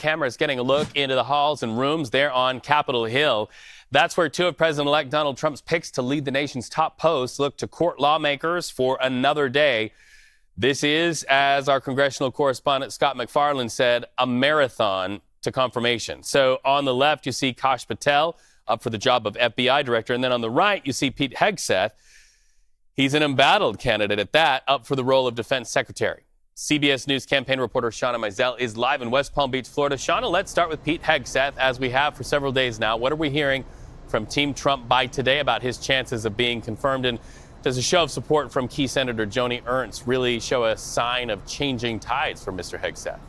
cameras getting a look into the halls and rooms there on Capitol Hill. That's where two of President-elect Donald Trump's picks to lead the nation's top posts look to court lawmakers for another day. This is, as our congressional correspondent Scott McFarland said, a marathon to confirmation. So on the left, you see Kash Patel up for the job of FBI director. And then on the right, you see Pete Hegseth. He's an embattled candidate at that, up for the role of defense secretary. CBS News campaign reporter Shawna Mizelle is live in West Palm Beach, Florida. Shawna, let's start with Pete Hegseth, as we have for several days now. What are we hearing from Team Trump by today about his chances of being confirmed? And does a show of support from key Senator Joni Ernst really show a sign of changing tides for Mr. Hegseth?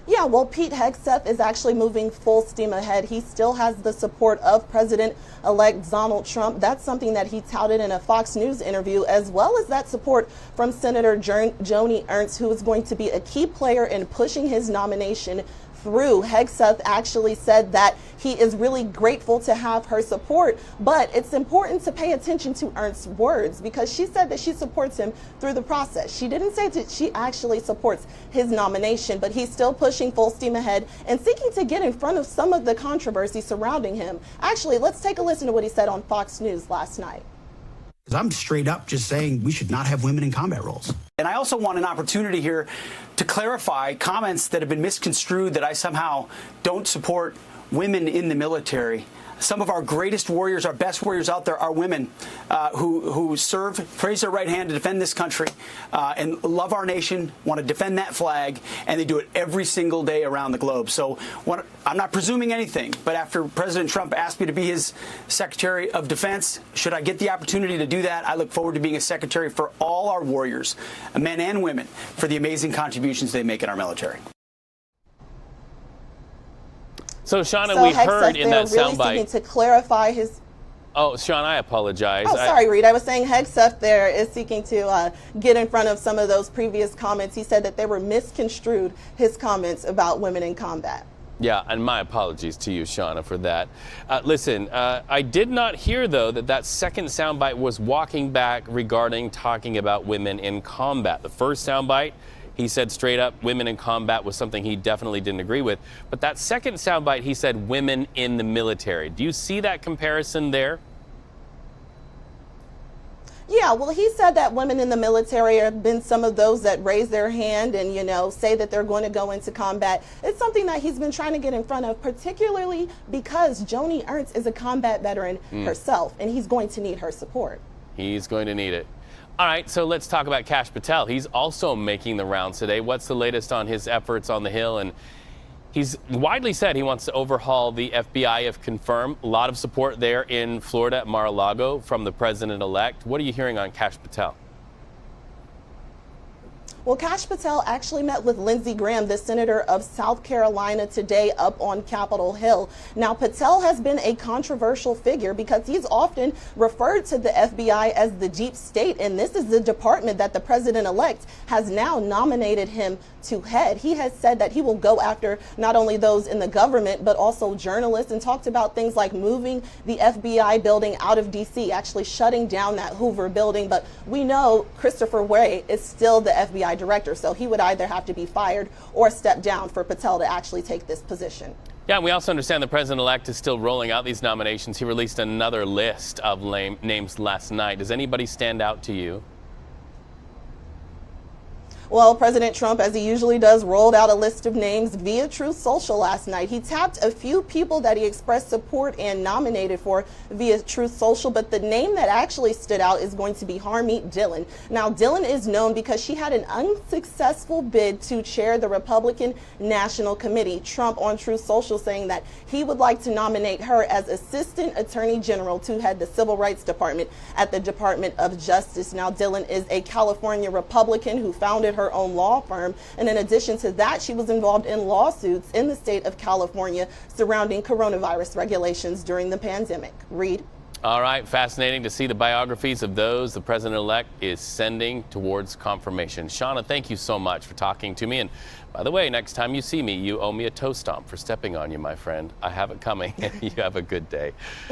Yeah, well, Pete Hegseth is actually moving full steam ahead. He still has the support of President-elect Donald Trump. That's something that he touted in a Fox News interview, as well as that support from Senator Joni Ernst, who is going to be a key player in pushing his nomination through. Hegseth actually said that he is really grateful to have her support, but it's important to pay attention to Ernst's words, because she said that she supports him through the process. She didn't say that she actually supports his nomination, but he's still pushing full steam ahead and seeking to get in front of some of the controversy surrounding him. Actually, let's take a listen to what he said on Fox News last night. I'm straight up just saying we should not have women in combat roles. And I also want an opportunity here to clarify comments that have been misconstrued, that I somehow don't support women in the military. Some of our greatest warriors, our best warriors out there, are women who serve, raise their right hand to defend this country and love our nation, want to defend that flag, and they do it every single day around the globe. So I'm not presuming anything, but after President Trump asked me to be his Secretary of Defense, should I get the opportunity to do that, I look forward to being a secretary for all our warriors, men and women, for the amazing contributions they make in our military. So, Shawna, we heard in that really soundbite seeking to clarify his. Oh, Shawna, I apologize. Oh, sorry, Reed. I was saying Hegseth there is seeking to get in front of some of those previous comments. He said that they were misconstrued, his comments about women in combat. Yeah, and my apologies to you, Shawna, for that. Listen, I did not hear, though, that second soundbite was walking back regarding talking about women in combat. The first soundbite, he said straight up women in combat was something he definitely didn't agree with. But that second soundbite, he said women in the military. Do you see that comparison there? Yeah, well, he said that women in the military have been some of those that raise their hand and, say that they're going to go into combat. It's something that he's been trying to get in front of, particularly because Joni Ernst is a combat veteran herself, and he's going to need her support. He's going to need it. All right, so let's talk about Kash Patel. He's also making the rounds today. What's the latest on his efforts on the Hill? And he's widely said he wants to overhaul the FBI if confirmed. A lot of support there in Florida at Mar-a-Lago from the president-elect. What are you hearing on Kash Patel? Well, Kash Patel actually met with Lindsey Graham, the senator of South Carolina, today up on Capitol Hill. Now, Patel has been a controversial figure because he's often referred to the FBI as the deep state, and this is the department that the president-elect has now nominated him to head. He has said that he will go after not only those in the government, but also journalists, and talked about things like moving the FBI building out of D.C., actually shutting down that Hoover building. But we know Christopher Wray is still the FBI director, so he would either have to be fired or step down for Patel to actually take this position. Yeah, we also understand the president-elect is still rolling out these nominations. He released another list of names last night. Does anybody stand out to you? Well, President Trump, as he usually does, rolled out a list of names via Truth Social last night. He tapped a few people that he expressed support and nominated for via Truth Social, but the name that actually stood out is going to be Harmeet Dillon. Now, Dillon is known because she had an unsuccessful bid to chair the Republican National Committee. Trump on Truth Social saying that he would like to nominate her as Assistant Attorney General to head the Civil Rights Department at the Department of Justice. Now, Dillon is a California Republican who founded her own law firm, and in addition to that, she was involved in lawsuits in the state of California surrounding coronavirus regulations during the pandemic. Reed? All right, fascinating to see the biographies of those the president-elect is sending towards confirmation. Shawna, thank you so much for talking to me. And by the way, next time you see me, you owe me a toe stomp for stepping on you, my friend. I have it coming. You have a good day.